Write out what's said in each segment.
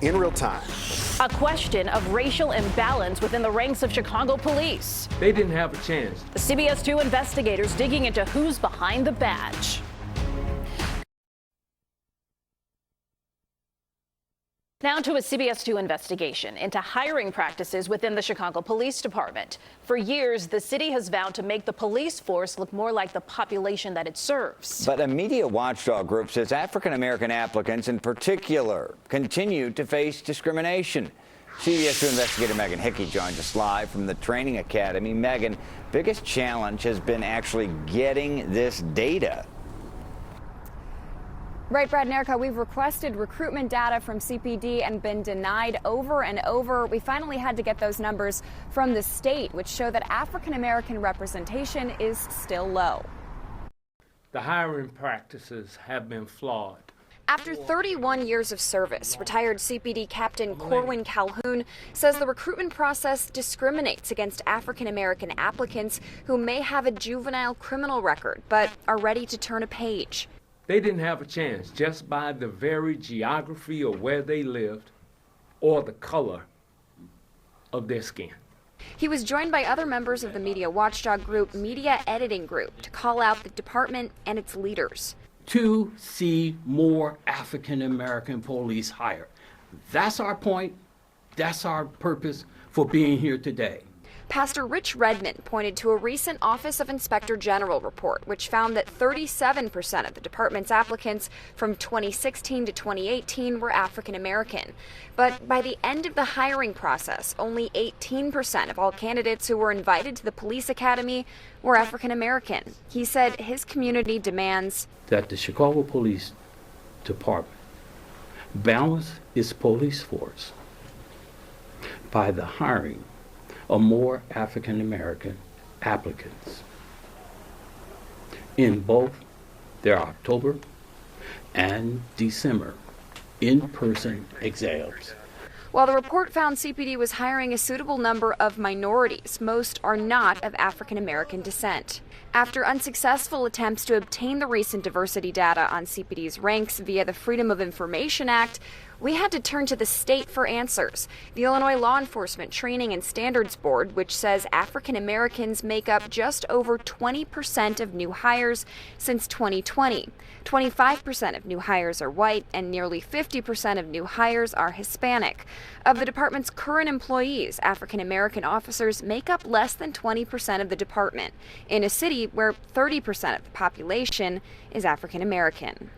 in real time. A question of racial imbalance within the ranks of Chicago police. They didn't have a chance. The CBS 2 investigators digging into who's behind the badge. Now to a CBS 2 investigation into hiring practices within the Chicago Police Department. For years, the city has vowed to make the police force look more like the population that it serves. But a media watchdog group says African-American applicants in particular continue to face discrimination. CBS 2 investigator Megan Hickey joins us live from the Training Academy. Megan, biggest challenge has been actually getting this data. Right, Brad and Erica, we've requested recruitment data from CPD and been denied over and over. We finally had to get those numbers from the state, which show that African-American representation is still low. The hiring practices have been flawed. After 31 years of service, retired CPD Captain Corwin Calhoun says the recruitment process discriminates against African-American applicants who may have a juvenile criminal record but are ready to turn a page. They didn't have a chance just by the very geography of where they lived or the color of their skin. He was joined by other members of the media watchdog group, Media Editing Group, to call out the department and its leaders. To see more African-American police hired. That's our point. That's our purpose for being here today. Pastor Rich Redmond pointed to a recent Office of Inspector General report, which found that 37% of the department's applicants from 2016 to 2018 were African American. But by the end of the hiring process, only 18% of all candidates who were invited to the police academy were African American. He said his community demands that the Chicago Police Department balance its police force by the hiring of more African American applicants in both their October and December in-person exams. While the report found CPD was hiring a suitable number of minorities, most are not of African American descent. After unsuccessful attempts to obtain the recent diversity data on CPD's ranks via the Freedom of Information Act, we had to turn to the state for answers. The Illinois Law Enforcement Training and Standards Board, which says African Americans make up just over 20% of new hires since 2020. 25% of new hires are white, and nearly 50% of new hires are Hispanic. Of the department's current employees, African American officers make up less than 20% of the department, in a city where 30% of the population is African American.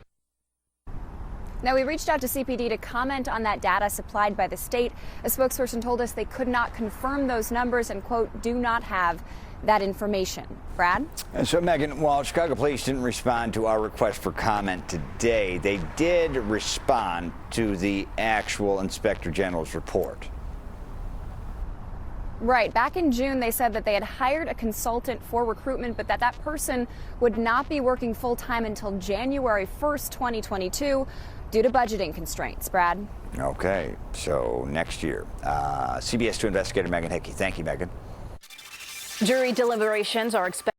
Now, we reached out to CPD to comment on that data supplied by the state. A spokesperson told us they could not confirm those numbers and, quote, do not have that information. Brad? And so, Megan, while Chicago Police didn't respond to our request for comment today, they did respond to the actual Inspector General's report. Right. Back in June, they said that they had hired a consultant for recruitment, but that person would not be working full-time until January 1st, 2022, due to budgeting constraints. Brad? Okay, so next year. CBS 2 investigator Megan Hickey. Thank you, Megan. Jury deliberations are expected